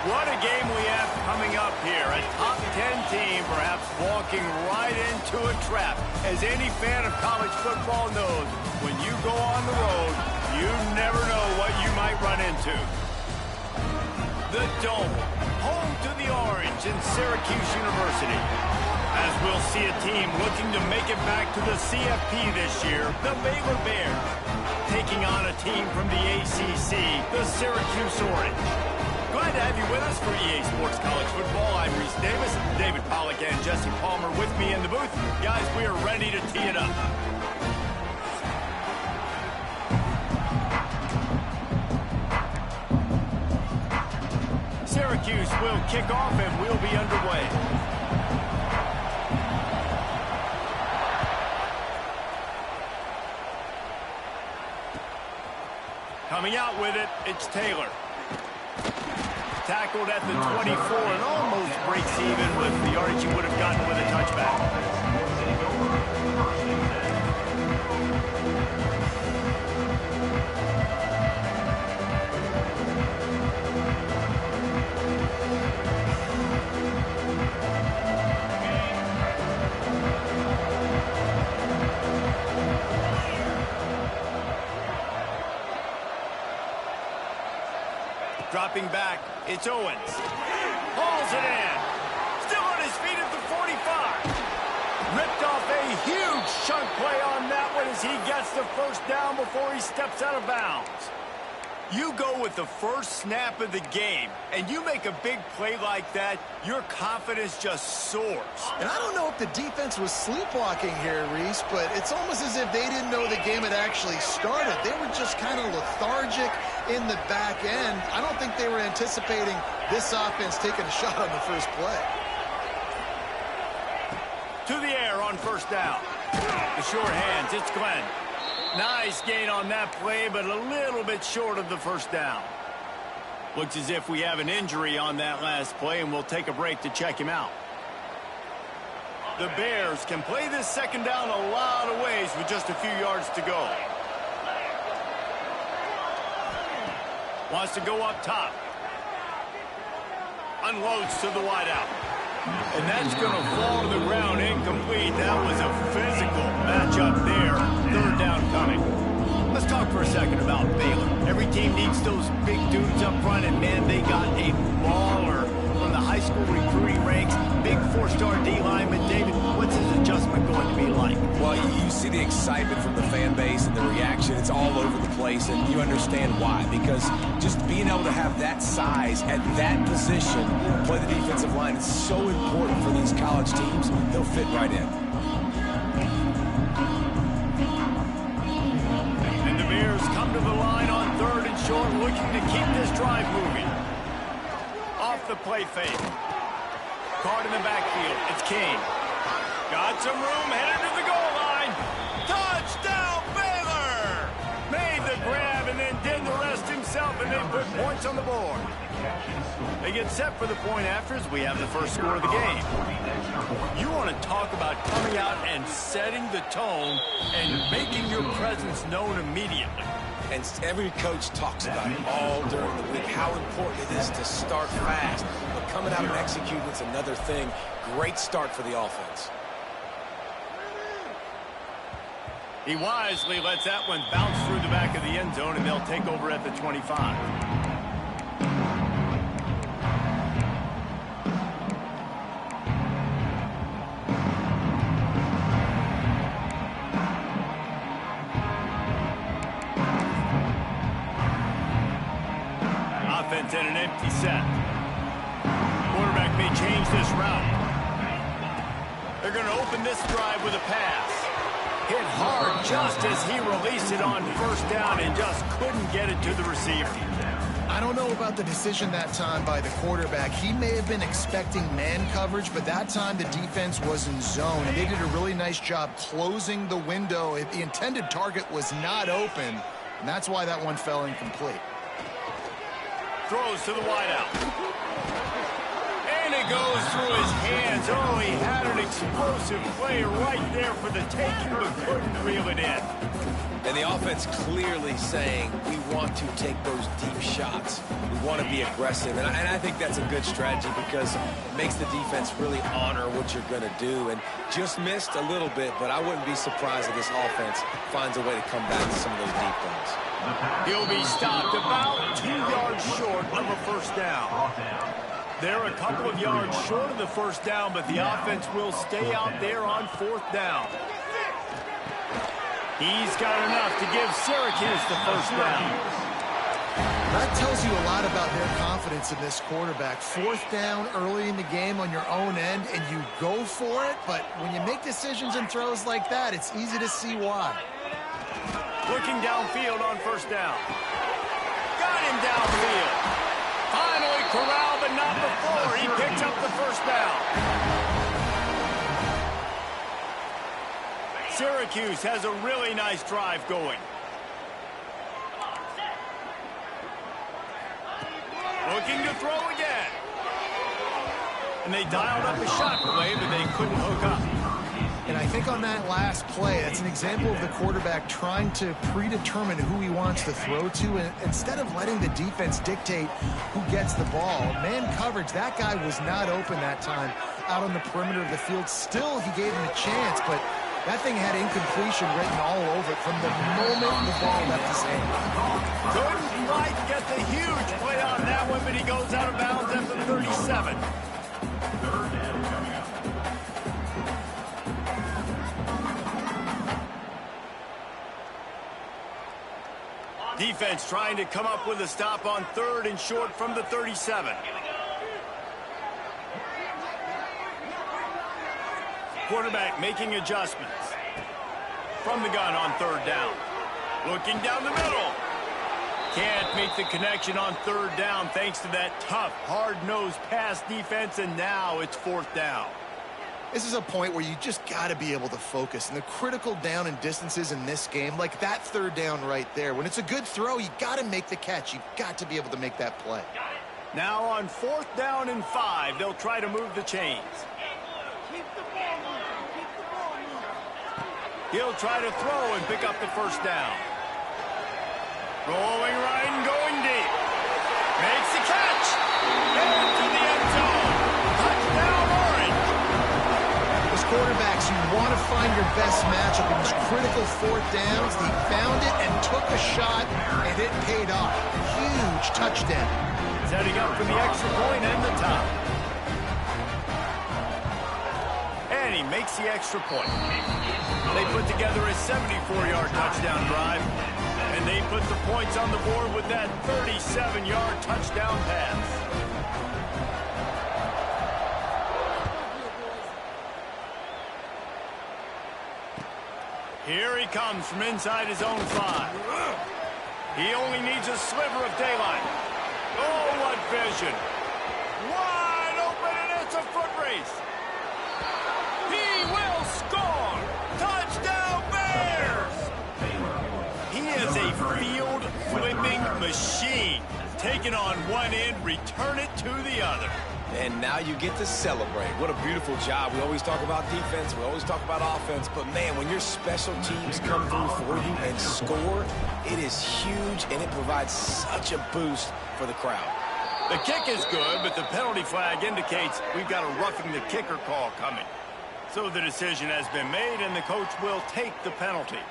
What a game we have coming up here. A top 10 team perhaps walking right into a trap. As any fan of college football knows, when you go on the road, you never know what you might run into. The Dome, home to the Orange in Syracuse University. As we'll see a team looking to make it back to the CFP this year, the Baylor Bears, taking on a team from the ACC, the Syracuse Orange. Glad to have you with us for EA Sports College Football. I'm Reese Davis, David Pollack, and Jesse Palmer with me in the booth. Guys, we are ready to tee it up. Syracuse will kick off and we'll be underway. Coming out with it, it's Taylor. Tackled at the 24 and almost breaks even with the yardage he would have gotten with a touchback. Dropping back, it's Owens. Hauls it in. Still on his feet at the 45. Ripped off a huge chunk play on that one as he gets the first down before he steps out of bounds. You go with the first snap of the game, and you make a big play like that, your confidence just soars. And I don't know if the defense was sleepwalking here, Reese, but it's almost as if they didn't know the game had actually started. They were just kind of lethargic in the back end. I don't think they were anticipating this offense taking a shot on the first play. To the air on first down. The short hands, it's Glenn. Nice gain on that play, but a little bit short of the first down. Looks as if we have an injury on that last play, and we'll take a break to check him out. The Bears can play this second down a lot of ways with just a few yards to go. Wants to go up top. Unloads to the wideout. And that's going to fall to the ground incomplete. That was a physical matchup there. Third down coming. Let's talk for a second about Baylor. Every team needs those big dudes up front, and man, they got a baller from the high school recruiting ranks. Big four-star D-lineman. David, what's his adjustment going to be like? Well, you see the excitement from the fan base and the reaction. It's all over the place, and you understand why. Because just being able to have that size at that position, play the defensive line, is so important for these college teams. They'll fit right in. And the Bears come to the line on third and short, looking to keep this drive moving. Off the play fake. Caught in the backfield. It's King. Got some room, headed to the goal line. Touchdown, Baylor! Made the grab and then did the rest himself, and they put points on the board. They get set for the point after as we have the first score of the game. You want to talk about coming out and setting the tone and making your presence known immediately. And every coach talks about it all during the week, how important it is to start fast. But coming out and executing is another thing. Great start for the offense. He wisely lets that one bounce through the back of the end zone, and they'll take over at the 25. Offense in an empty set. Quarterback may change this route. They're going to open this drive with a pass. Hit hard just as he released it on first down and just couldn't get it to the receiver. I don't know about the decision that time by the quarterback. He may have been expecting man coverage, but that time the defense was in zone, and they did a really nice job closing the window. If the intended target was not open, and that's why that one fell incomplete. Throws to the wideout. And a goes through his hands. Oh, he had an explosive play right there for the taking, but couldn't reel it in. And the offense clearly saying, we want to take those deep shots. We want to be aggressive. And I think that's a good strategy because it makes the defense really honor what you're going to do. And just missed a little bit, but I wouldn't be surprised if this offense finds a way to come back to some of those deep things. He'll be stopped about 2 yards short of a first down. They're a couple of yards short of the first down, but the offense will stay out there on 4th down. He's got enough to give Syracuse the first down. That tells you a lot about their confidence in this quarterback. 4th down early in the game on your own end, and you go for it, but when you make decisions and throws like that, it's easy to see why. Looking downfield on first down. Got him downfield. Finally corralled, but not before. He picks up the first down. Syracuse has a really nice drive going. Looking to throw again. And they dialed up a shot play, but they couldn't hook up. And I think on that last play, that's an example of the quarterback trying to predetermine who he wants to throw to, and instead of letting the defense dictate who gets the ball. Man coverage, that guy was not open that time out on the perimeter of the field. Still, he gave him a chance, but that thing had incompletion written all over it from the moment the ball left his hand. Couldn't quite get the huge play on that one, but he goes out of bounds at the 37. Defense trying to come up with a stop on 3rd and short from the 37. Quarterback making adjustments. From the gun on 3rd down. Looking down the middle. Can't make the connection on 3rd down thanks to that tough, hard-nosed pass defense, and now it's 4th down. This is a point where you just got to be able to focus. And the critical down and distances in this game, like that 3rd down right there, when it's a good throw, you got to make the catch. You've got to be able to make that play. Now on 4th down and 5, they'll try to move the chains. He'll try to throw and pick up the first down. Rolling right and going deep. Makes the catch. Into the end zone. Touchdown, Orange. As quarterbacks, you want to find your best matchup in these critical 4th downs. He found it and took a shot, and it paid off. Huge touchdown. Setting up for the extra point and the top. And he makes the extra point. They put together a 74-yard touchdown drive, and they put the points on the board with that 37-yard touchdown pass. Here he comes from inside his own 5. He only needs a sliver of daylight. Oh, what vision. Wide open, and it's a foot race. He will score! Touchdown, Bears! He is a field-flipping machine. Taking on one end, return it to the other. And now you get to celebrate. What a beautiful job. We always talk about defense. We always talk about offense. But, man, when your special teams come through for you and score, it is huge, and it provides such a boost for the crowd. The kick is good, but the penalty flag indicates we've got a roughing the kicker call coming. So the decision has been made, and the coach will take the penalty.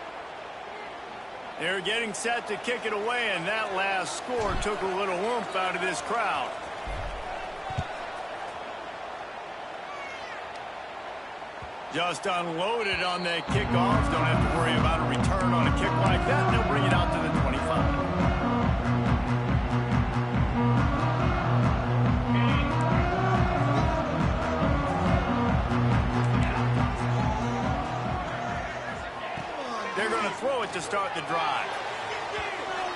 They're getting set to kick it away, and that last score took a little oomph out of this crowd. Just unloaded on that kickoff. Don't have to worry about a return on a kick like that. They'll bring it out to the 25. They're going to throw it to start the drive.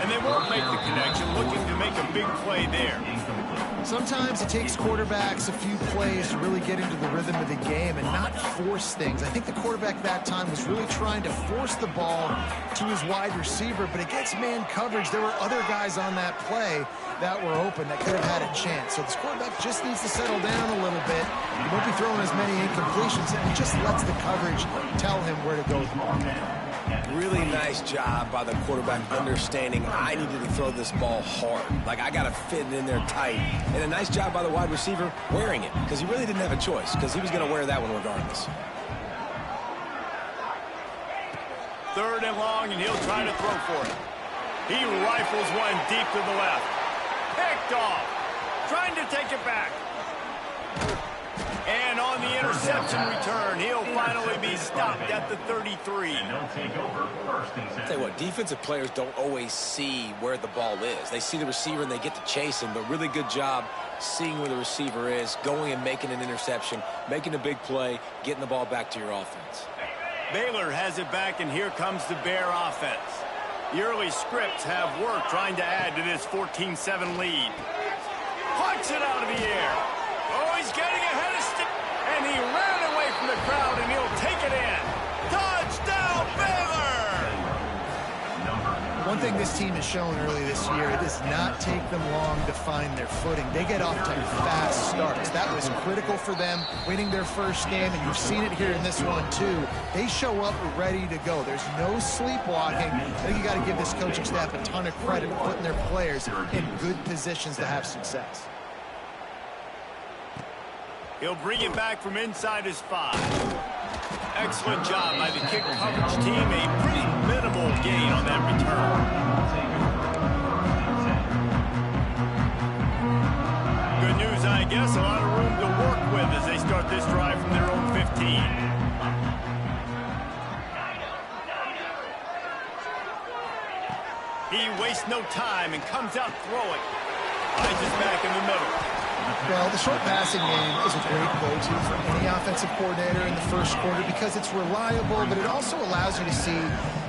And they won't make the connection, looking to make a big play there. Sometimes it takes quarterbacks a few plays to really get into the rhythm of the game and not force things. I think the quarterback that time was really trying to force the ball to his wide receiver, but against man coverage, there were other guys on that play that were open that could have had a chance. So this quarterback just needs to settle down a little bit. He won't be throwing as many incompletions, and he just lets the coverage tell him where to go with the ball. Really nice job by the quarterback understanding I needed to throw this ball hard. Like, I got to fit it in there tight. And a nice job by the wide receiver wearing it, because he really didn't have a choice, because he was going to wear that one regardless. 3rd and long, and he'll try to throw for it. He rifles one deep to the left. Picked off. Trying to take it back. And on the interception return, he'll finally be stopped at the 33. I'll tell you what, defensive players don't always see where the ball is. They see the receiver and they get to chase him, but really good job seeing where the receiver is, going and making an interception, making a big play, getting the ball back to your offense. Baylor has it back, and here comes the Bear offense. The early scripts have worked trying to add to this 14-7 lead. Punts it out of the air. Oh, he's getting ahead of stick, and he ran away from the crowd, and he'll take it in. Touchdown, Baylor! One thing this team has shown early this year, it does not take them long to find their footing. They get off to fast starts. That was critical for them winning their first game, and you've seen it here in this one too. They show up ready to go. There's no sleepwalking. I think you got to give this coaching staff a ton of credit for putting their players in good positions to have success. He'll bring it back from inside his 5. Excellent job by the kick coverage team. A pretty minimal gain on that return. Good news, I guess. A lot of room to work with as they start this drive from their own 15. He wastes no time and comes out throwing. Finds his back in the middle. Well, the short passing game is a great go-to for any offensive coordinator in the first quarter because it's reliable, but it also allows you to see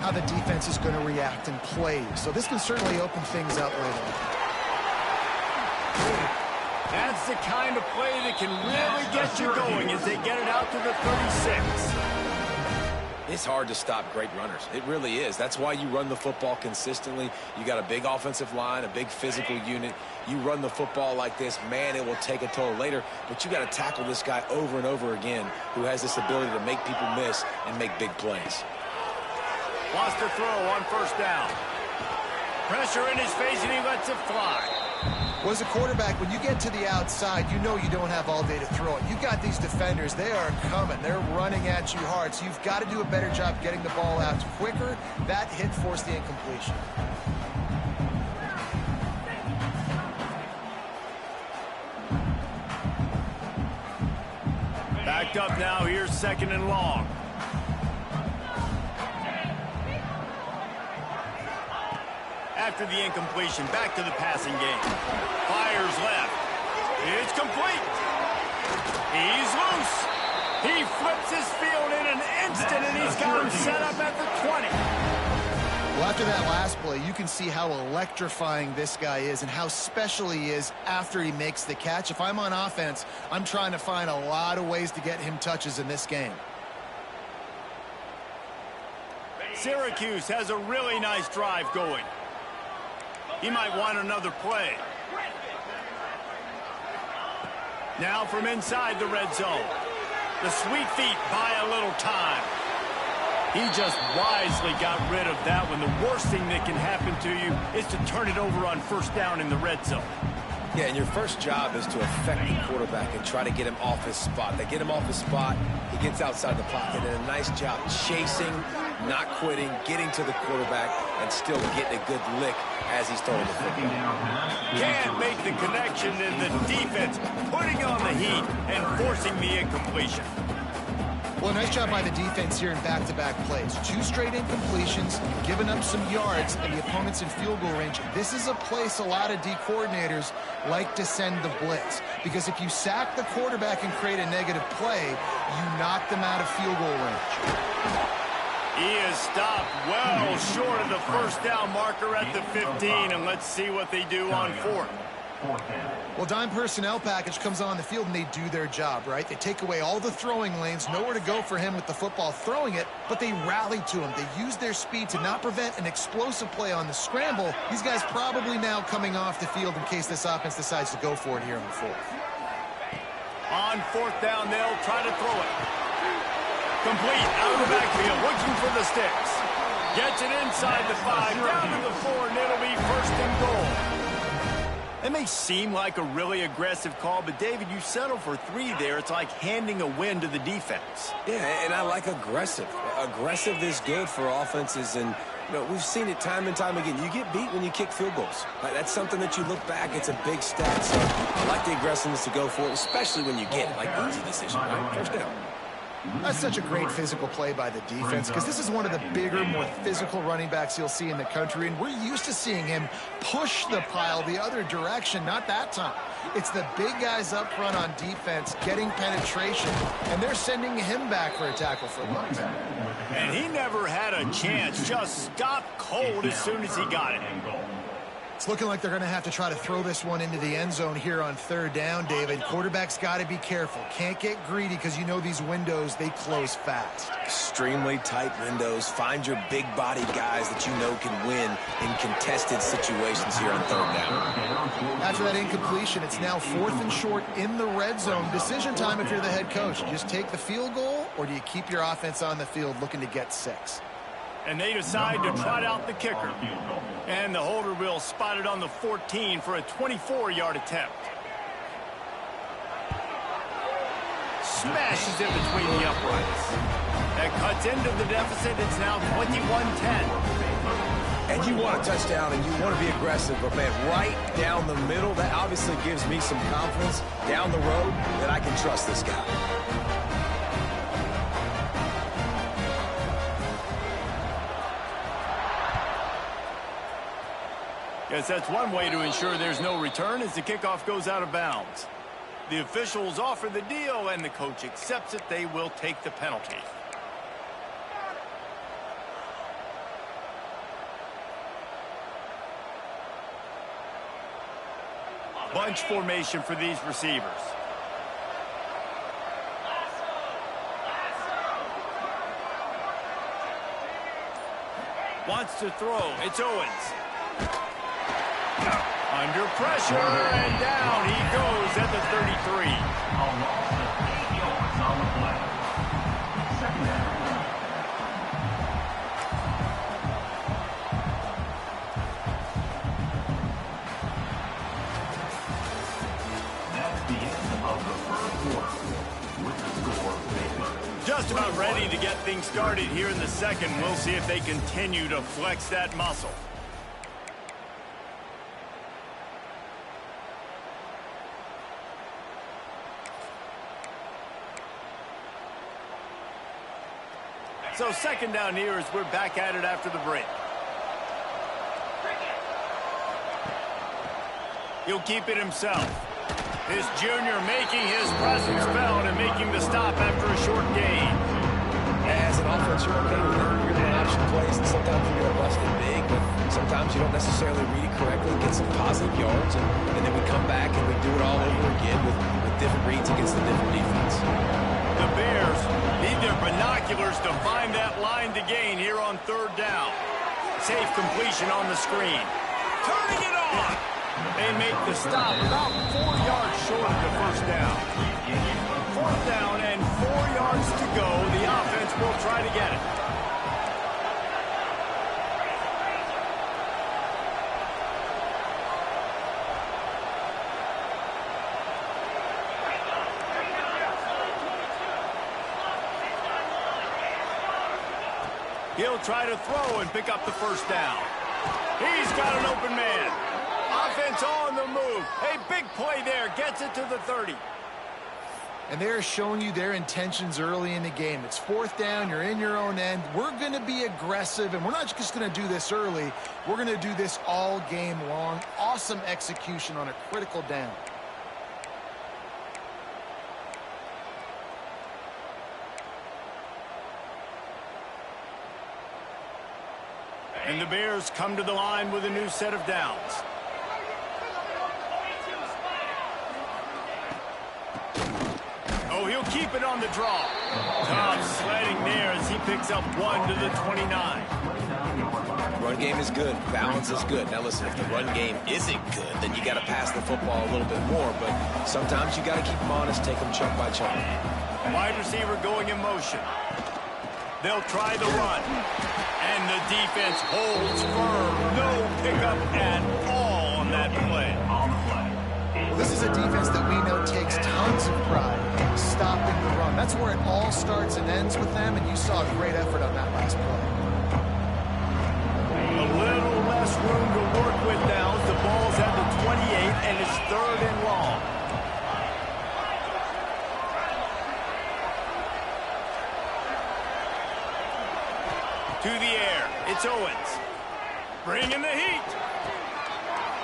how the defense is going to react and play. So this can certainly open things up later. That's the kind of play that can really get you going as they get it out to the 36. It's hard to stop great runners. It really is. That's why you run the football consistently. You got a big offensive line, a big physical unit. You run the football like this, man, it will take a toll later. But you got to tackle this guy over and over again who has this ability to make people miss and make big plays. Wants to throw on 1st down. Pressure in his face, and he lets it fly. Well, as a quarterback, when you get to the outside, you know you don't have all day to throw it. You've got these defenders. They are coming. They're running at you hard. So you've got to do a better job getting the ball out quicker. That hit forced the incompletion. Backed up now. Here's 2nd and long. After the incompletion, back to the passing game. Fires left. It's complete. He's loose. He flips his field in an instant, and he's got him set up at the 20. Well, after that last play, you can see how electrifying this guy is and how special he is after he makes the catch. If I'm on offense, I'm trying to find a lot of ways to get him touches in this game. Syracuse has a really nice drive going. He might want another play. Now from inside the red zone. The sweet feet buy a little time. He just wisely got rid of that one. The worst thing that can happen to you is to turn it over on 1st down in the red zone. Yeah, and your first job is to affect the quarterback and try to get him off his spot. They get him off his spot, he gets outside the pocket, and a nice job chasing, not quitting, getting to the quarterback, and still getting a good lick as he's throwing the football. Can't make the connection, and the defense putting on the heat and forcing the incompletion. Well, nice job by the defense here in back-to-back plays. 2 straight incompletions, giving up some yards, and the opponent's in field goal range. This is a place a lot of D coordinators like to send the blitz, because if you sack the quarterback and create a negative play, you knock them out of field goal range. He is stopped well short of the 1st down marker at the 15, and let's see what they do on 4th. Well, dime personnel package comes on the field and they do their job, right? They take away all the throwing lanes, nowhere to go for him with the football throwing it, but they rally to him. They use their speed to not prevent an explosive play on the scramble. These guys probably now coming off the field in case this offense decides to go for it here on the fourth. On fourth down, they'll try to throw it. Complete out of the backfield, looking for the sticks. Gets it inside the 5, down to the 4, and it'll be first and goal. It may seem like a really aggressive call, but David, you settle for 3 there. It's like handing a win to the defense. Yeah, and I like aggressive. Aggressive is good for offenses, and we've seen it time and time again. You get beat when you kick field goals. That's something that you look back, it's a big stat. So I like the aggressiveness to go for it, especially when you get it. Like, easy decision, right? First down. That's such a great physical play by the defense because this is one of the bigger, more physical running backs you'll see in the country, and we're used to seeing him push the pile the other direction. Not that time. It's the big guys up front on defense getting penetration, and they're sending him back for a tackle for loss. And he never had a chance. Just stopped cold as soon as he got it. It's looking like they're going to have to try to throw this one into the end zone here on third down, David. Quarterback's got to be careful. Can't get greedy because you know these windows, they close fast. Extremely tight windows. Find your big-bodied guys that you know can win in contested situations here on third down. After that incompletion, it's now 4th and short in the red zone. Decision time if you're the head coach. You just take the field goal, or do you keep your offense on the field looking to get 6? And they decide to trot out the kicker. And the holder will spot it on the 14 for a 24-yard attempt. Smashes it between the uprights. That cuts into the deficit. It's now 21-10. And you want a touchdown and you want to be aggressive, but man, right down the middle, that obviously gives me some confidence down the road that I can trust this guy. Yes, that's one way to ensure there's no return as the kickoff goes out of bounds. The officials offer the deal, and the coach accepts it. They will take the penalty. Bunch formation for these receivers. Wants to throw. It's Owens. Under pressure, and down he goes at the 33. Just about ready to get things started here in the second. We'll see if they continue to flex that muscle. So second down here as we're back at it after the break. He'll keep it himself. This junior making his presence felt and making the stop after a short gain. As an offense, you're okay with it. You're going to option plays, and sometimes you're going to bust it big, but sometimes you don't necessarily read it correctly, get some positive yards, and then we come back and we do it all over again with different reads against the different defense. The Bears need their binoculars to find that line to gain here on third down. Safe completion on the screen. Turning it on. They make the stop about 4 yards short of the first down. Fourth down and 4 yards to go. The offense will try to get it. He'll try to throw and pick up the first down. He's got an open man. Offense on the move. A big play there. Gets it to the 30. And they're showing you their intentions early in the game. It's fourth down. You're in your own end. We're going to be aggressive, and we're not just going to do this early. We're going to do this all game long. Awesome execution on a critical down. And the Bears come to the line with a new set of downs. he'll keep it on the draw. Tough sledding there as he picks up 1 to the 29. Run game is good. Balance is good. Now listen, if the run game isn't good, then you got to pass the football a little bit more. But sometimes you got to keep them honest, take them chunk by chunk. Wide receiver going in motion. They'll try the run. And the defense holds firm. No pickup at all on that play. Well, this is a defense that we know takes tons of pride in stopping the run. That's where it all starts and ends with them, and you saw a great effort on that last play. A little less room to work with now. The ball's at the 28, and it's 3rd and long. To the air, it's Owens. Bringing the heat.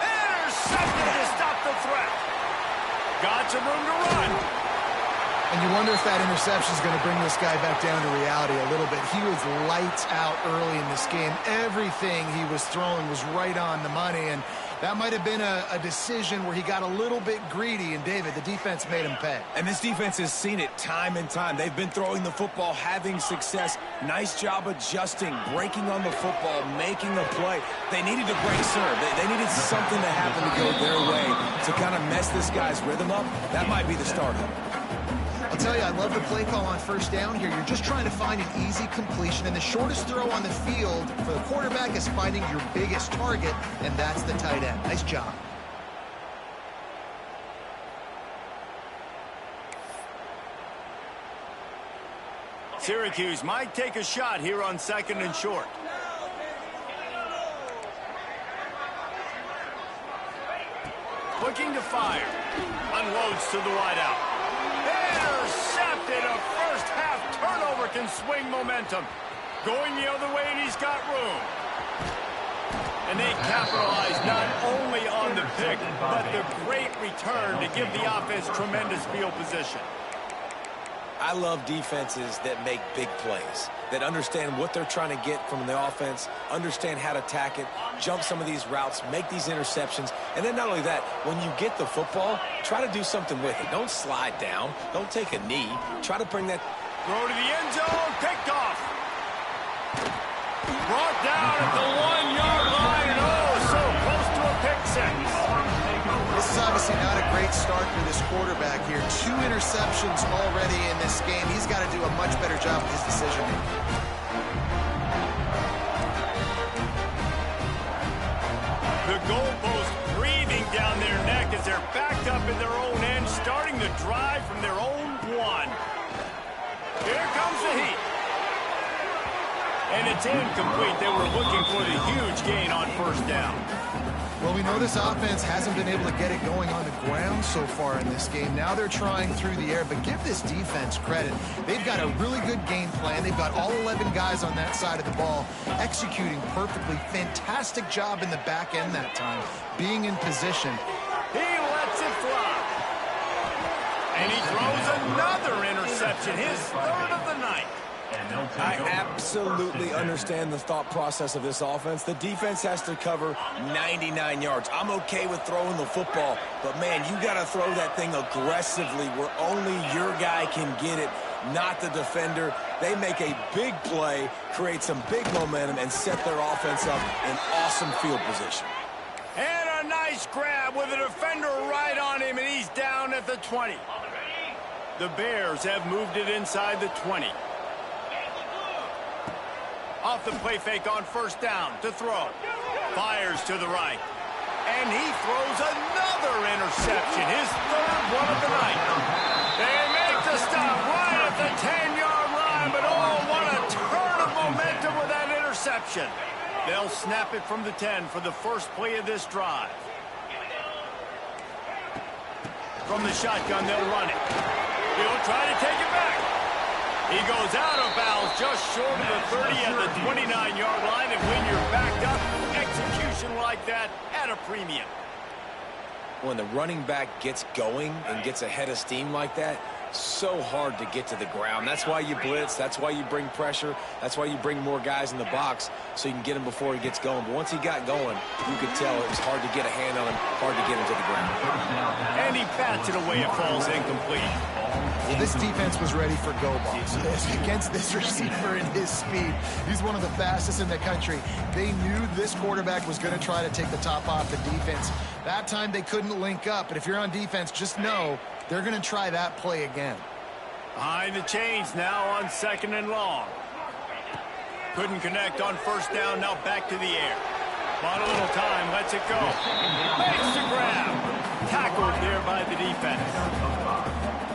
Intercepted to stop the threat. Got some room to run. And you wonder if that interception is going to bring this guy back down to reality a little bit. He was lights out early in this game. Everything he was throwing was right on the money, and that might have been a decision where he got a little bit greedy, and David, the defense made him pay. And this defense has seen it time and time. They've been throwing the football, having success. Nice job adjusting, breaking on the football, making a play. They needed to break serve. They needed something to happen to go their way to kind of mess this guy's rhythm up. That might be the start of it. I'll tell you, I love the play call on first down here. You're just trying to find an easy completion, and the shortest throw on the field for the quarterback is finding your biggest target, and that's the tight end. Nice job. Syracuse might take a shot here on 2nd and short. Looking to fire. Unloads to the wideout. Intercepted. A first-half turnover can swing momentum. Going the other way, and he's got room. And they capitalize not only on the pick, but the great return to give the offense tremendous field position. I love defenses that make big plays, that understand what they're trying to get from the offense, understand how to attack it, jump some of these routes, make these interceptions, and then not only that, when you get the football, try to do something with it. Don't slide down. Don't take a knee. Try to bring that. Throw to the end zone. Picked off. Brought down at the 1-yard line. Oh, so close to a pick six. This is obviously not a great start for this quarterback here. 2 interceptions already in this game. He's got to do a much better job with his decision-making. The goalpost breathing down their neck as they're backed up in their own end, starting the drive from their own 1. Here comes the heat. And it's incomplete. They were looking for the huge gain on first down. Well, we know this offense hasn't been able to get it going on the ground so far in this game. Now they're trying through the air, but give this defense credit. They've got a really good game plan. They've got all 11 guys on that side of the ball executing perfectly. Fantastic job in the back end that time, being in position. He lets it fly. And he throws another interception, his 3rd of the night. I absolutely understand the thought process of this offense. The defense has to cover 99 yards. I'm okay with throwing the football, but, man, you got to throw that thing aggressively where only your guy can get it, not the defender. They make a big play, create some big momentum, and set their offense up in awesome field position. And a nice grab with a defender right on him, and he's down at the 20. The Bears have moved it inside the 20. Off the play fake on first down to throw. Fires to the right. And he throws another interception, his 3rd one of the night. They make the stop right at the 10-yard line, but oh, what a turn of momentum with that interception. They'll snap it from the 10 for the first play of this drive. From the shotgun, they'll run it. He'll try to take it back. He goes out of bounds just short of the 30 at the 29-yard line, and when you're backed up, execution like that at a premium. When the running back gets going and gets a head of steam like that, so hard to get to the ground. That's why you blitz. That's why you bring pressure. That's why you bring more guys in the box so you can get him before he gets going. But once he got going, you could tell it was hard to get a hand on him, hard to get him to the ground. And he bats it away. It falls incomplete. Well, this defense was ready for go balls. Against this receiver and his speed, he's one of the fastest in the country. They knew this quarterback was going to try to take the top off the defense. That time they couldn't link up, but if you're on defense, just know they're going to try that play again. Behind the chains now on 2nd and long. Couldn't connect on 1st down, now back to the air. Bought a little time, lets it go. Makes the grab. Tackled there by the defense.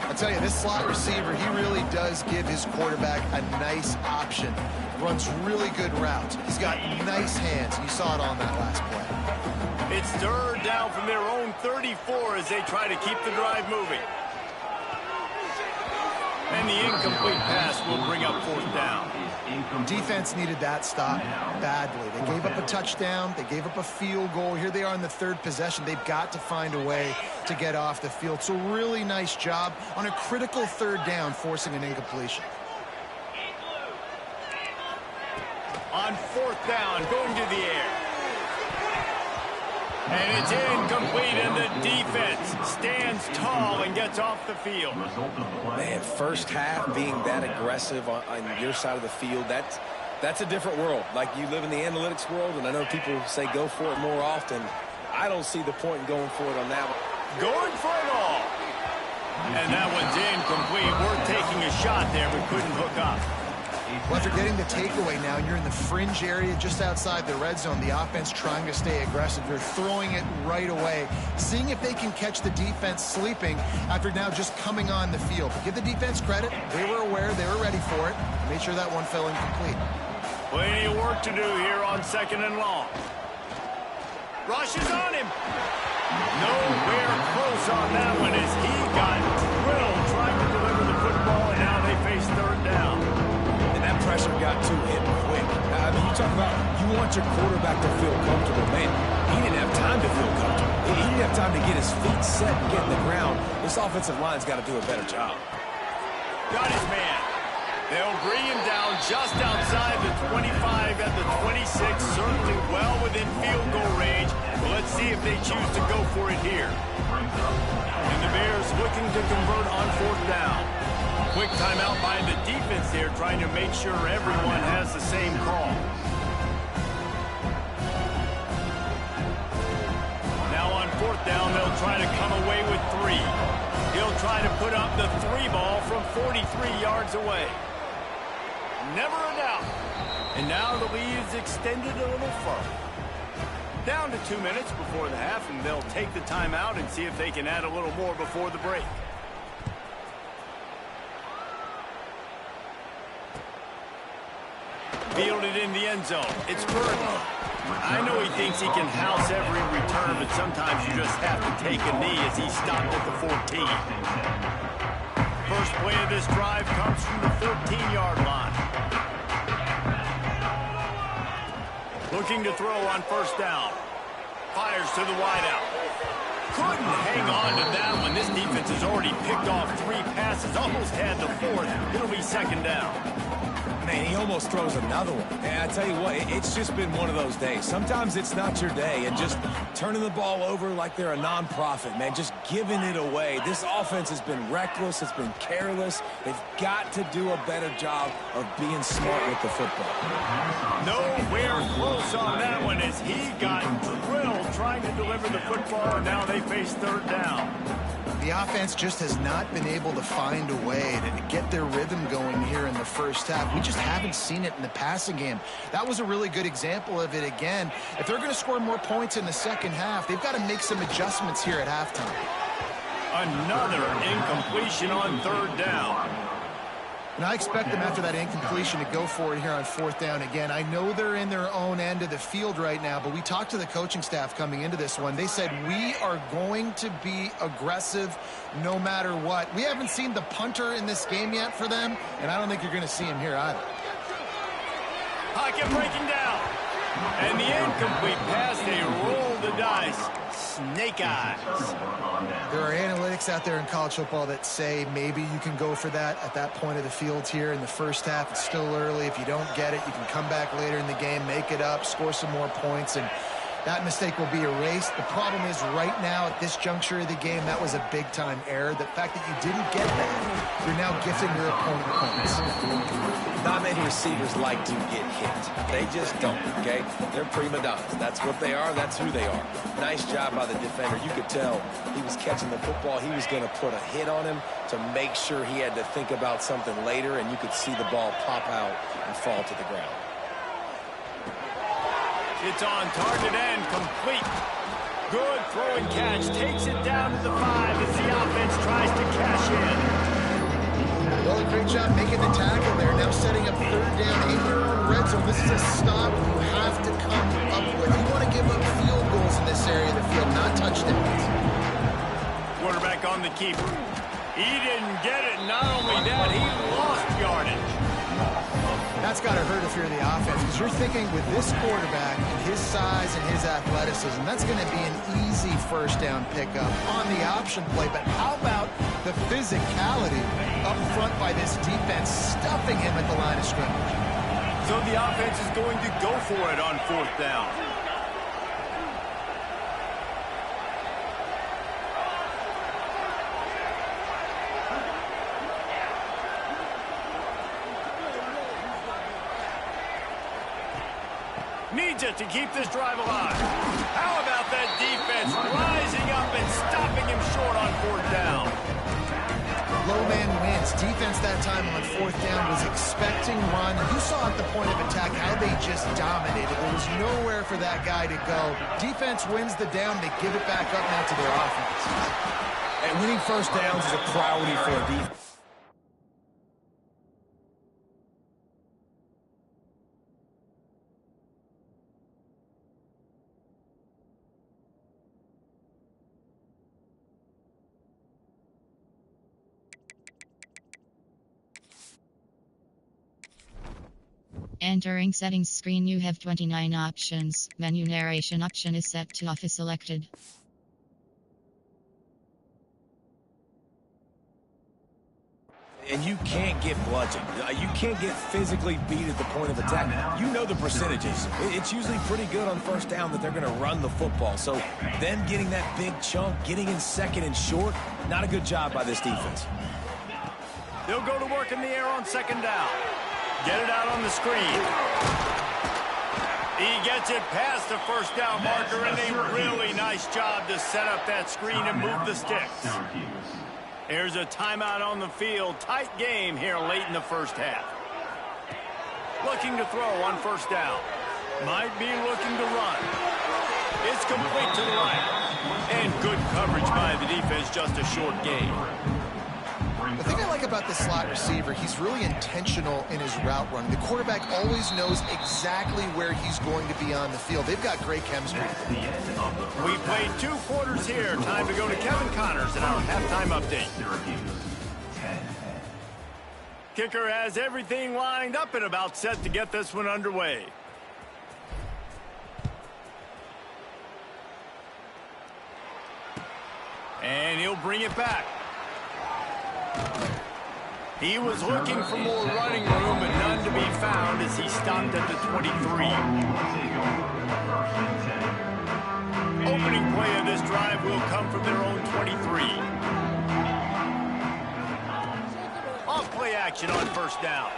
I tell you, this slot receiver, he really does give his quarterback a nice option. Runs really good routes. He's got nice hands. You saw it on that last play. It's 3rd down from their own 34 as they try to keep the drive moving. And the incomplete pass will bring up 4th down. Defense needed that stop badly. They gave up a touchdown. They gave up a field goal. Here they are in the 3rd possession. They've got to find a way to get off the field. So really nice job on a critical 3rd down, forcing an incompletion. On 4th down, going to the air. And it's incomplete, and the defense stands tall and gets off the field. Man, first half being that aggressive on your side of the field, that's a different world. Like, you live in the analytics world, and I know people say go for it more often. I don't see the point in going for it on that one. Going for it all. And that one's incomplete. We're taking a shot there, but couldn't hook up. Well, after getting the takeaway now, you're in the fringe area just outside the red zone. The offense trying to stay aggressive. They're throwing it right away, seeing if they can catch the defense sleeping after now just coming on the field. But give the defense credit. They were aware. They were ready for it. Made sure that one fell incomplete. Plenty of work to do here on 2nd and long. Rushes on him. Nowhere close on that one as he got drilled trying to deliver the football, and now they face 3rd down. That pressure got to him quick. I mean, you talk about you want your quarterback to feel comfortable. Man, he didn't have time to feel comfortable. He didn't have time to get his feet set and get in the ground. This offensive line's got to do a better job. Got his man. They'll bring him down just outside the 25 at the 26, certainly well within field goal range. But let's see if they choose to go for it here. And the Bears looking to convert on 4th down. Quick timeout by the defense there, trying to make sure everyone has the same call. Now on 4th down, they'll try to come away with 3. He'll try to put up the 3 ball from 43 yards away. Never a doubt. And now the lead is extended a little further. Down to 2 minutes before the half, and they'll take the timeout and see if they can add a little more before the break. Fielded in the end zone. It's Burton. I know he thinks he can house every return, but sometimes you just have to take a knee as he stopped at the 14. First play of this drive comes from the 14-yard line. Looking to throw on 1st down. Fires to the wideout. Couldn't hang on to that one. This defense has already picked off 3 passes, almost had the 4th. It'll be 2nd down. Man, he almost throws another one. And I tell you what, it's just been one of those days. Sometimes it's not your day, and just turning the ball over like they're a nonprofit, man, just giving it away. This offense has been reckless. It's been careless. They've got to do a better job of being smart with the football. Nowhere close on that one as he got drilled trying to deliver the football, and now they face 3rd down. The offense just has not been able to find a way to get their rhythm going here in the first half. We just haven't seen it in the passing game. That was a really good example of it again. If they're going to score more points in the second half, they've got to make some adjustments here at halftime. Another incompletion on 3rd down. And I expect them after that incompletion to go for it here on 4th down again. I know they're in their own end of the field right now, but we talked to the coaching staff coming into this one. They said, we are going to be aggressive no matter what. We haven't seen the punter in this game yet for them, and I don't think you're going to see him here either. Pocket breaking down. And the incomplete pass, they roll the dice. Snake eyes. There are analytics out there in college football that say maybe you can go for that at that point of the field here in the first half. It's still early. If you don't get it, you can come back later in the game, make it up, score some more points. And That mistake will be erased. The problem is right now at this juncture of the game, that was a big-time error. The fact that you didn't get that, you're now gifting your opponent points. Not many receivers like to get hit. They just don't, okay? They're prima donnas. That's what they are. That's who they are. Nice job by the defender. You could tell he was catching the football. He was going to put a hit on him to make sure he had to think about something later, and you could see the ball pop out and fall to the ground. It's on target and complete. Good throw and catch. Takes it down to the 5 as the offense tries to cash in. Well, a great job making the tackle there. Now setting up 3rd down in your own red zone. This is a stop you have to come up with. You want to give up field goals in this area of the field, not touchdowns. Quarterback on the keeper. He didn't get it. Not only that, he lost yardage. That's got to hurt if you're the offense, because you're thinking with this quarterback and his size and his athleticism, that's going to be an easy 1st down pickup on the option play. But how about the physicality up front by this defense, stuffing him at the line of scrimmage? So the offense is going to go for it on 4th down. Needs it to keep this drive alive. How about that defense rising up and stopping him short on 4th down? Low man wins. Defense that time on 4th down was expecting run. You saw at the point of attack how they just dominated. There was nowhere for that guy to go. Defense wins the down. They give it back up now to their offense. And winning 1st downs is a priority for a defense. Entering settings screen, you have 29 options. Menu narration option is set to off is selected. And you can't get bludgeoned. You can't get physically beat at the point of attack. You know the percentages. It's usually pretty good on 1st down that they're going to run the football. So them getting that big chunk, getting in 2nd and short, not a good job by this defense. They'll go to work in the air on 2nd down. Get it out on the screen. He gets it past the 1st down marker, and a really nice job to set up that screen and move the sticks. Here's a timeout on the field. Tight game here late in the 1st half. Looking to throw on 1st down. Might be looking to run. It's complete to the right. And good coverage by the defense, just a short gain. The thing I like about the slot receiver, he's really intentional in his route running. The quarterback always knows exactly where he's going to be on the field. They've got great chemistry. We played 2 quarters here. Time to go to Kevin Connors in our halftime update. Kicker has everything lined up and about set to get this one underway. And he'll bring it back. He was looking for more running room, but none to be found as he stopped at the 23. Opening play of this drive will come from their own 23. Off play action on 1st down.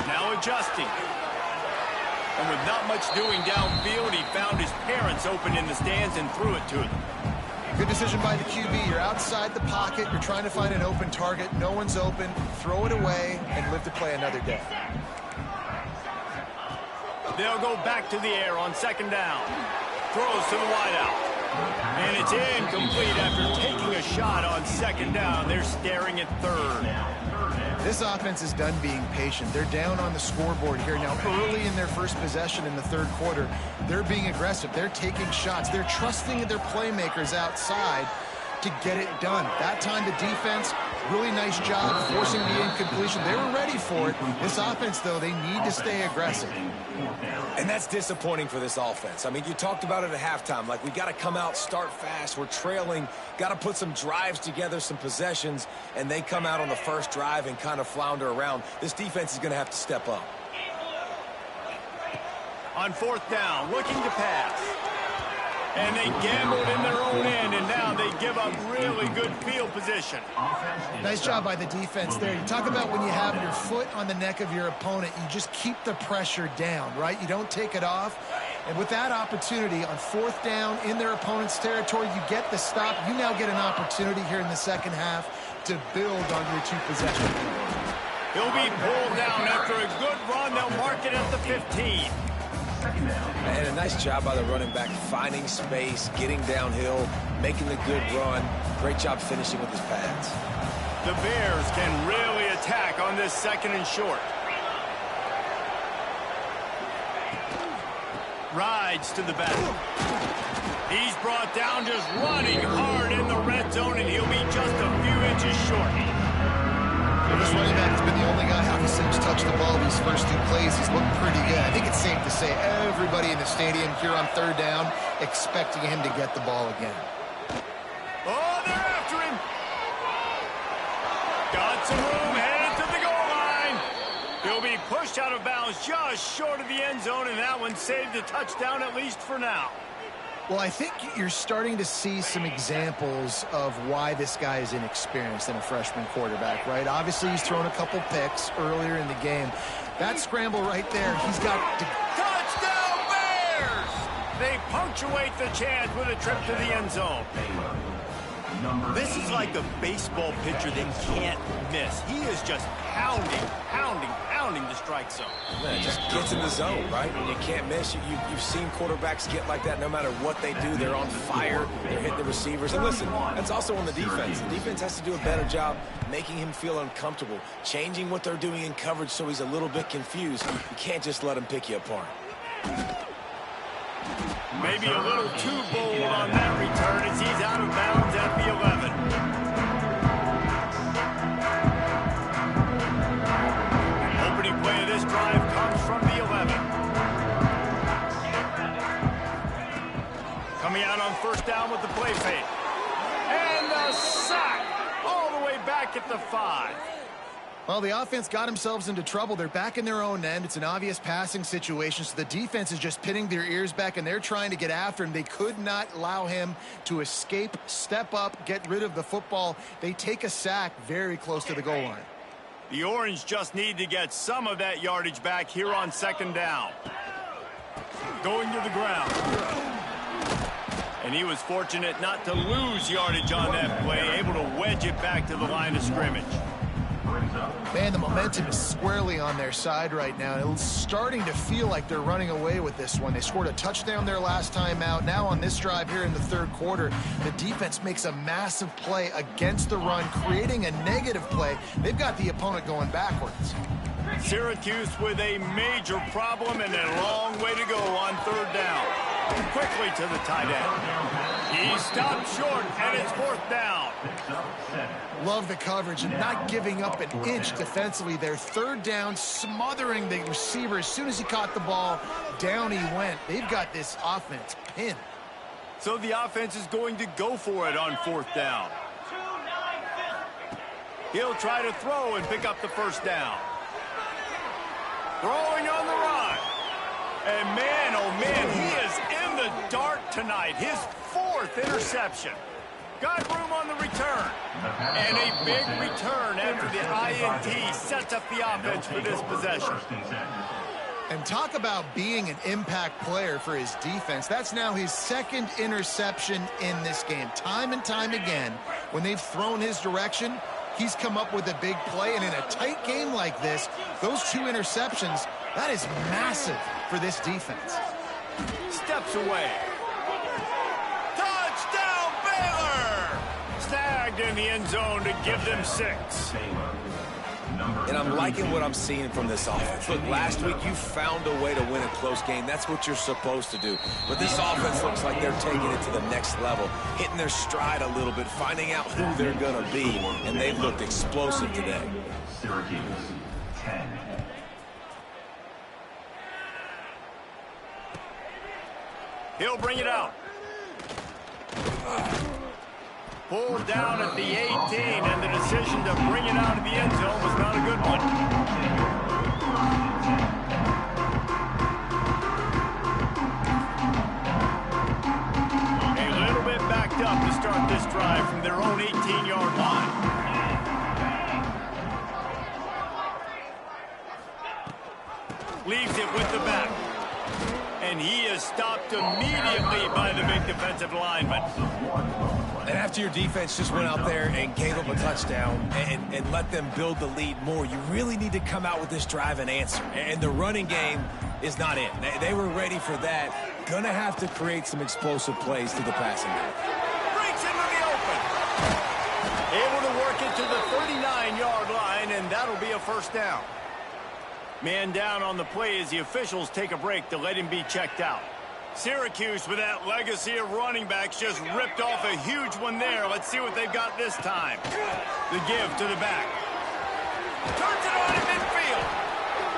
Now adjusting. And with not much doing downfield, he found his parents open in the stands and threw it to them. Good decision by the QB. You're outside the pocket. You're trying to find an open target. No one's open. Throw it away and live to play another day. They'll go back to the air on 2nd down. Throws to the wideout. And it's incomplete after taking a shot on 2nd down. They're staring at 3rd. This offense is done being patient. They're down on the scoreboard here now. Early in their first possession in the 3rd quarter, they're being aggressive. They're taking shots. They're trusting their playmakers outside to get it done. That time the defense, really nice job forcing the incompletion. They were ready for it. This offense, though, they need to stay aggressive. And that's disappointing for this offense. I mean, you talked about it at halftime. Like, we got to come out, start fast. We're trailing. Got to put some drives together, some possessions. And they come out on the 1st drive and kind of flounder around. This defense is going to have to step up. On 4th down, looking to pass. And they gambled in their own end, and now they give up really good field position. Nice job by the defense there. You talk about when you have your foot on the neck of your opponent, you just keep the pressure down, right? You don't take it off. And with that opportunity on 4th down in their opponent's territory, you get the stop. You now get an opportunity here in the second half to build on your 2 possessions. He'll be pulled down after a good run. They'll mark it at the 15. And a nice job by the running back, finding space, getting downhill, making the good run. Great job finishing with his pads. The Bears can really attack on this 2nd and short. Rides to the back. He's brought down just running hard in the red zone, and he'll be just a few inches short. This running back has been the only guy, obviously, who's touched the ball these first 2 plays. He's looked pretty good. I think it's safe to say everybody in the stadium here on 3rd down expecting him to get the ball again. Oh, they're after him. Got some room, headed to the goal line. He'll be pushed out of bounds just short of the end zone, and that one saved a touchdown, at least for now. Well, I think you're starting to see some examples of why this guy is inexperienced in a freshman quarterback, right? Obviously, he's thrown a couple picks earlier in the game. That scramble right there, he's got to... Touchdown, Bears! They punctuate the chance with a trip to the end zone. This is like a baseball pitcher that can't miss. He is just pounding the strike zone. Man, just gets in the zone, right? When you can't miss, you've seen quarterbacks get like that no matter what they do. They're on fire. They're hitting the receivers. And listen, that's also on the defense. The defense has to do a better job making him feel uncomfortable, changing what they're doing in coverage so he's a little bit confused. You can't just let him pick you apart. Maybe a little too bold on that return as he's out of bounds at the 11. Opening play of this drive comes from the 11. Coming out on 1st down with the play fake. And the sack all the way back at the 5. Well, the offense got themselves into trouble. They're back in their own end. It's an obvious passing situation, so the defense is just pinning their ears back, and they're trying to get after him. They could not allow him to escape, step up, get rid of the football. They take a sack very close to the goal line. The Orange just need to get some of that yardage back here on 2nd down. Going to the ground. And he was fortunate not to lose yardage on that play, able to wedge it back to the line of scrimmage. Man, the momentum is squarely on their side right now. It's starting to feel like they're running away with this one. They scored a touchdown their last time out. Now on this drive here in the 3rd quarter, the defense makes a massive play against the run, creating a negative play. They've got the opponent going backwards. Syracuse with a major problem and a long way to go on 3rd down. Quickly to the tight end. He stopped short, and it's 4th down. Love the coverage and not giving up an inch defensively. Their 3rd down, smothering the receiver. As soon as he caught the ball, down he went. They've got this offense pinned. So the offense is going to go for it on 4th down. He'll try to throw and pick up the 1st down. Throwing on the run. And man, oh man, he is in the dark tonight. His 4th interception. Got room on the return. And a big return after the INT sets up the offense for this possession. And talk about being an impact player for his defense. That's now his 2nd interception in this game. Time and time again, when they've thrown his direction, he's come up with a big play. And in a tight game like this, those 2 interceptions, that is massive for this defense. Steps away. Touchdown, Baylor! Snagged in the end zone to give them 6. And I'm liking what I'm seeing from this offense. Look, last week you found a way to win a close game. That's what you're supposed to do. But this offense looks like they're taking it to the next level, hitting their stride a little bit, finding out who they're going to be. And they've looked explosive today. Syracuse, 10. He'll bring it out. Pulled down at the 18, and the decision to bring it out of the end zone was not a good one. Leaves it with the back. And he is stopped immediately by the big defensive lineman. And after your defense just went out there and gave up a touchdown and let them build the lead more, you really need to come out with this drive and answer. And the running game is not it. They were ready for that. Gonna have to create some explosive plays to the passing game. Breaks into the open. Able to work it to the 39-yard line, and that'll be a first down. Man down on the play as the officials take a break to let him be checked out. Syracuse, with that legacy of running backs, just ripped off a huge one there. Let's see what they've got this time. The give to the back. Turns it on in midfield.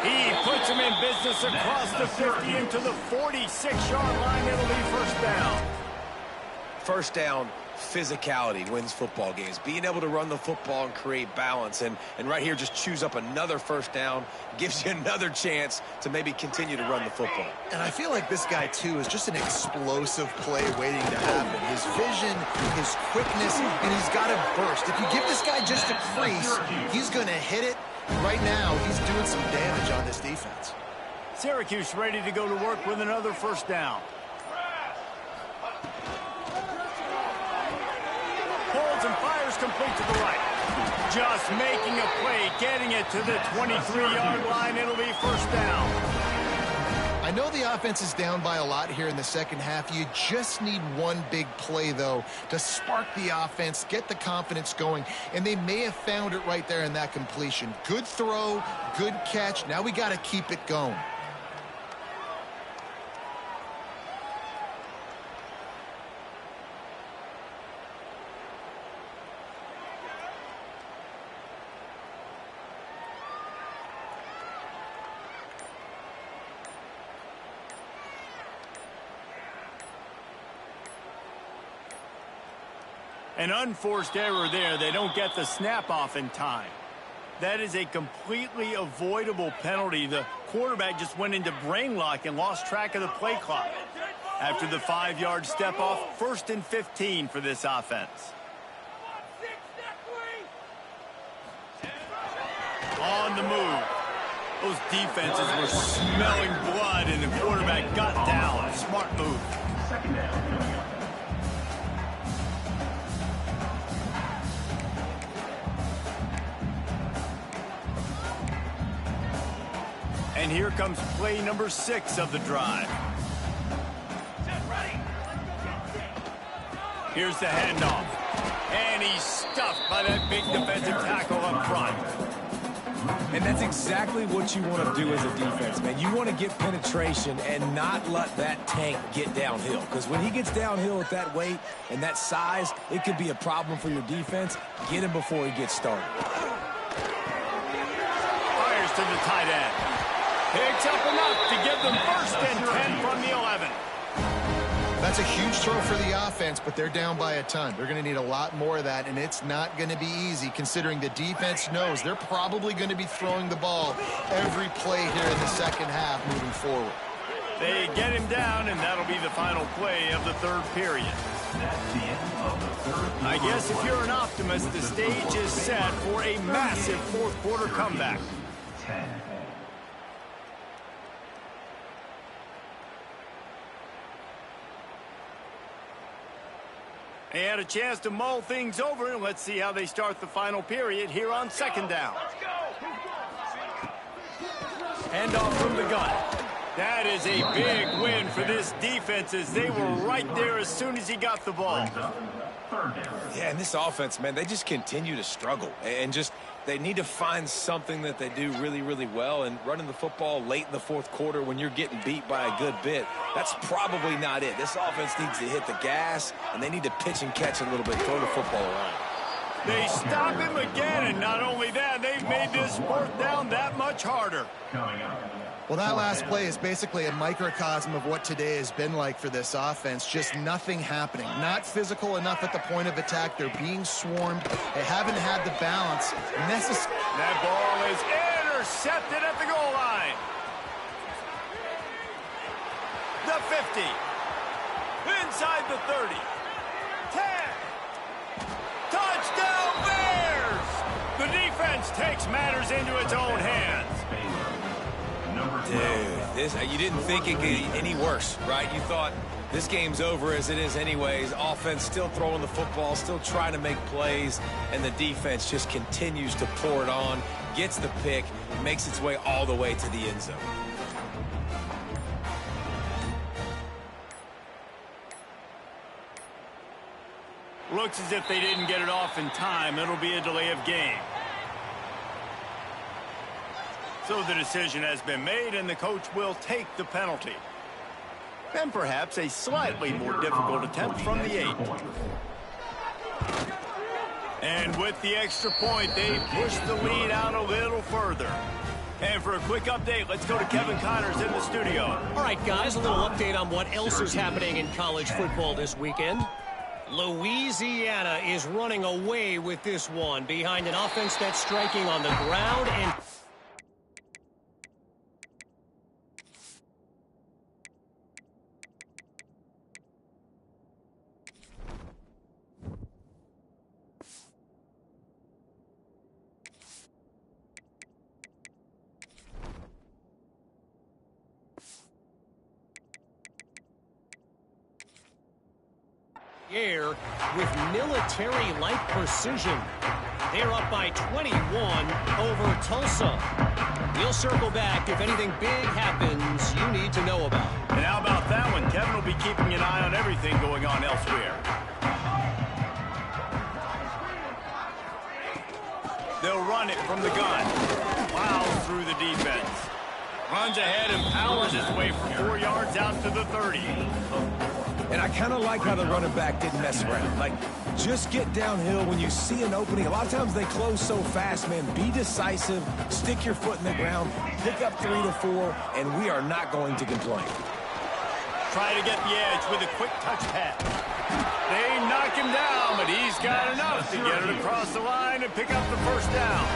He puts him in business across the 50 into the 46-yard line. It'll be first down. First down, physicality wins football games. Being able to run the football and create balance. And right here, just choose up another first down. Gives you another chance to maybe continue to run the football. And I feel like this guy, too, is just an explosive play waiting to happen. His vision, his quickness, and he's got a burst. If you give this guy just a crease, he's going to hit it. Right now, he's doing some damage on this defense. Syracuse ready to go to work with another first down. Holds and fires complete to the right. Just making a play, getting it to the 23-yard line. It'll be first down. I know the offense is down by a lot here in the second half. You just need one big play, though, to spark the offense, get the confidence going, and they may have found it right there in that completion. Good throw, good catch. Now we got to keep it going. An unforced error there. They don't get the snap off in time. That is a completely avoidable penalty. The quarterback just went into brain lock and lost track of the play clock. After the 5-yard step off, 1st and 15 for this offense. On the move. Those defenses were smelling blood, and the quarterback got down. Smart move. Second down. And here comes play number 6 of the drive. Here's the handoff. And he's stuffed by that big defensive tackle up front. And that's exactly what you want to do as a defense, man. You want to get penetration and not let that tank get downhill. Because when he gets downhill at that weight and that size, it could be a problem for your defense. Get him before he gets started. Fires to the tight end. Picks up enough to give them 1st and 10 from the 11. That's a huge throw for the offense, but they're down by a ton. They're going to need a lot more of that, and it's not going to be easy considering the defense knows they're probably going to be throwing the ball every play here in the second half moving forward. They get him down, and that'll be the final play of the 3rd period. That's the end of the 3rd. I guess if you're an optimist, the stage is set for a massive 4th quarter comeback. 10. They had a chance to mull things over, and let's see how they start the final period here on 2nd down. Handoff from the gun. That is a big win for this defense as they were right there as soon as he got the ball. Yeah, and this offense, man, they just continue to struggle. And just, they need to find something that they do really, really well. And running the football late in the 4th quarter when you're getting beat by a good bit, that's probably not it. This offense needs to hit the gas, and they need to pitch and catch a little bit, throw the football around. They stop him again, and not only that, they've made this 4th down that much harder. Coming up. Well, that last play is basically a microcosm of what today has been like for this offense. Just nothing happening. Not physical enough at the point of attack. They're being swarmed. They haven't had the balance necessary. That ball is intercepted at the goal line. The 50. Inside the 30. 10. Touchdown Bears! The defense takes matters into its own hands. Dude, is. You didn't think it could get any worse, right? You thought this game's over as it is anyways. Offense still throwing the football, still trying to make plays, and the defense just continues to pour it on, gets the pick, makes its way all the way to the end zone. Looks as if they didn't get it off in time. It'll be a delay of game. So the decision has been made, and the coach will take the penalty. And perhaps a slightly more difficult attempt from the 8. And with the extra point, they push the lead out a little further. And for a quick update, let's go to Kevin Connors in the studio. All right, guys, a little update on what else is happening in college football this weekend. Louisiana is running away with this one behind an offense that's striking on the ground and... air with military-like precision. They're up by 21 over Tulsa. We'll circle back if anything big happens you need to know about. And how about that one? Kevin will be keeping an eye on everything going on elsewhere. They'll run it from the gun. Plows through the defense. Runs ahead and powers his way for 4 yards out to the 30. And I kind of like how the running back didn't mess around. Like, just get downhill when you see an opening. A lot of times they close so fast, man. Be decisive, stick your foot in the ground, pick up 3 to 4, and we are not going to complain. Try to get the edge with a quick touch pass. They knock him down, but he's got enough to get it across the line and pick up the first down.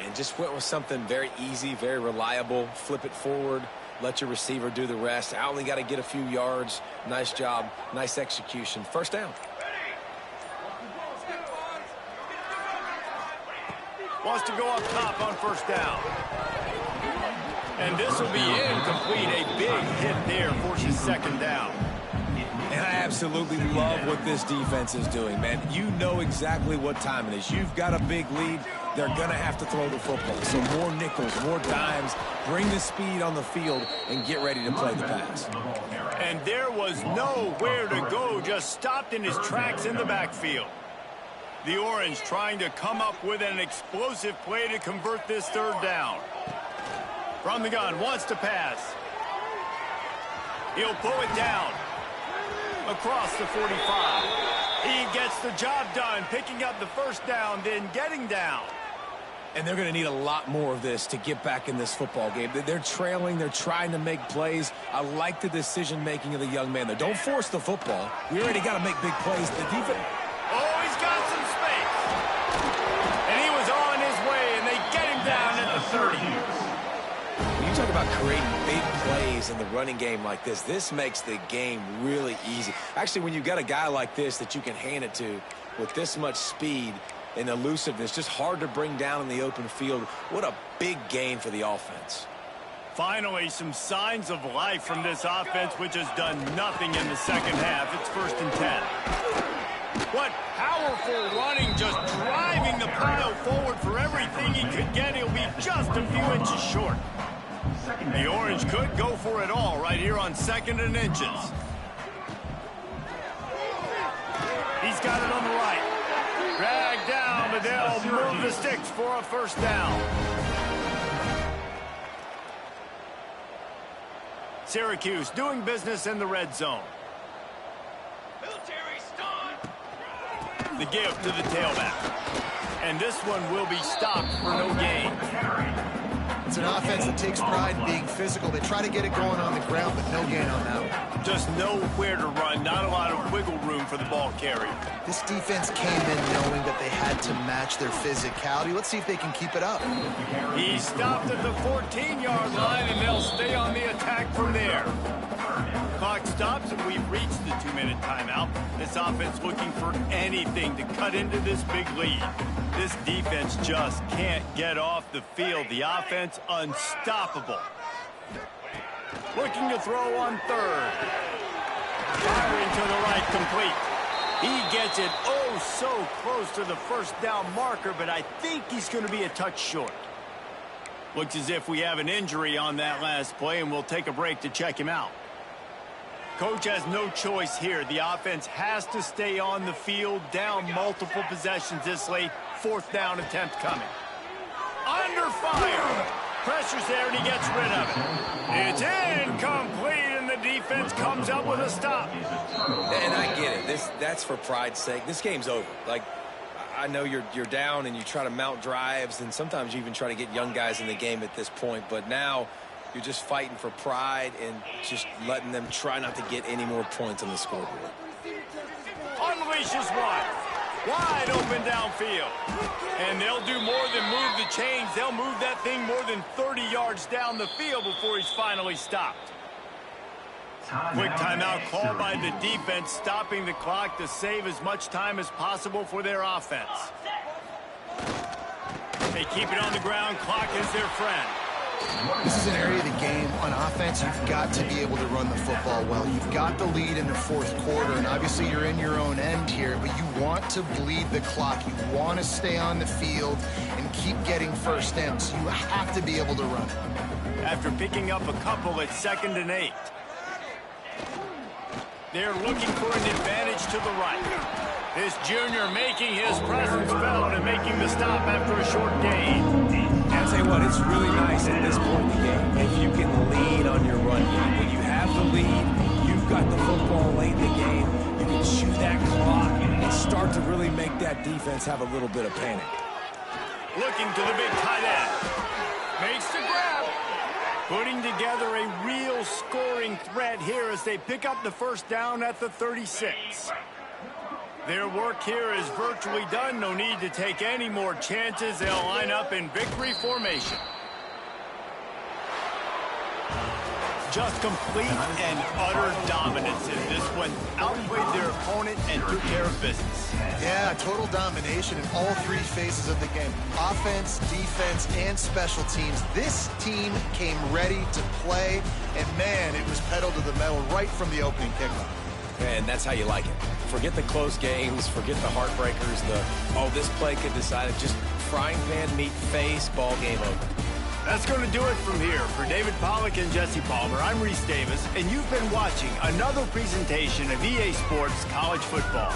And just went with something very easy, very reliable. Flip it forward. Let your receiver do the rest. I only got to get a few yards. Nice job. Nice execution. First down. Wants to go up top on first down. And this will be incomplete. A big hit there forces second down. And I absolutely love what this defense is doing, man. You know exactly what time it is. You've got a big lead. They're going to have to throw the football. So more nickels, more dimes, bring the speed on the field, and get ready to play the pass. And there was nowhere to go, just stopped in his tracks in the backfield. The Orange trying to come up with an explosive play to convert this third down. From the gun, wants to pass. He'll pull it down. Across the 45. He gets the job done, picking up the first down, then getting down. And they're going to need a lot more of this to get back in this football game. They're trailing. They're trying to make plays. I like the decision-making of the young man there. Don't force the football. We already got to make big plays. The defense... Oh, he's got some space. And he was on his way, and they get him down at the 30. When you talk about creating big plays in the running game like this makes the game really easy. Actually, when you've got a guy like this that you can hand it to with this much speed and elusiveness, just hard to bring down in the open field. What a big gain for the offense. Finally, some signs of life from this offense, which has done nothing in the second half. It's 1st and 10. What powerful running, just driving the pile forward for everything he could get. He'll be just a few inches short. The Orange could go for it all right here on 2nd and inches. He's got it on the right. Dragged down, but they'll move the sticks for a first down. Syracuse doing business in the red zone. The give to the tailback. And this one will be stopped for no gain. It's an offense that takes pride in being physical. They try to get it going on the ground, but no gain on that one. Just nowhere to run. Not a lot of wiggle room for the ball carrier. This defense came in knowing that they had to match their physicality. Let's see if they can keep it up. He stopped at the 14-yard line, and they'll stay on the attack from there. Clock stops, and we've reached the 2-minute timeout. This offense looking for anything to cut into this big lead. This defense just can't get off the field. The offense unstoppable. Looking to throw on third. Firing to the right, complete. He gets it oh so close to the first down marker, but I think he's going to be a touch short. Looks as if we have an injury on that last play, and we'll take a break to check him out. Coach has no choice here. The offense has to stay on the field, down multiple possessions this late. Fourth down attempt coming. Under fire. Pressure's there, and he gets rid of it. It's incomplete, and the defense comes up with a stop. And I get it. That's for pride's sake. This game's over. Like, I know you're down and you try to mount drives, and sometimes you even try to get young guys in the game at this point. But now you're just fighting for pride and just letting them try not to get any more points on the scoreboard. Unleashes one. Wide open downfield. And they'll do more than move the chains. They'll move that thing more than 30 yards down the field before he's finally stopped. Quick timeout called by the defense, stopping the clock to save as much time as possible for their offense. They keep it on the ground. Clock is their friend. This is an area of the game on offense you've got to be able to run the football well. You've got the lead in the fourth quarter, and obviously you're in your own end here, but you want to bleed the clock. You want to stay on the field and keep getting first downs. You have to be able to run it. After picking up a couple at 2nd and 8. They're looking for an advantage to the right. This junior making his presence felt and making the stop after a short gain. And I'll tell you what, it's really nice at this point in the game if you can lead on your run game. When you have the lead, you've got the football late in the game, you can chew that clock and start to really make that defense have a little bit of panic. Looking to the big tight end. Makes the grab. Putting together a real scoring threat here as they pick up the first down at the 36. Their work here is virtually done. No need to take any more chances. They'll line up in victory formation. Just complete and utter dominance in this one. Outplayed their opponent and took care of business. Yeah, total domination in all three phases of the game. Offense, defense, and special teams. This team came ready to play, and man, it was pedal to the metal right from the opening kickoff. And that's how you like it. Forget the close games, forget the heartbreakers, this play could decide it. Just frying pan meet face, ball game over. That's going to do it from here. For David Pollack and Jesse Palmer, I'm Reese Davis, and you've been watching another presentation of EA Sports College Football.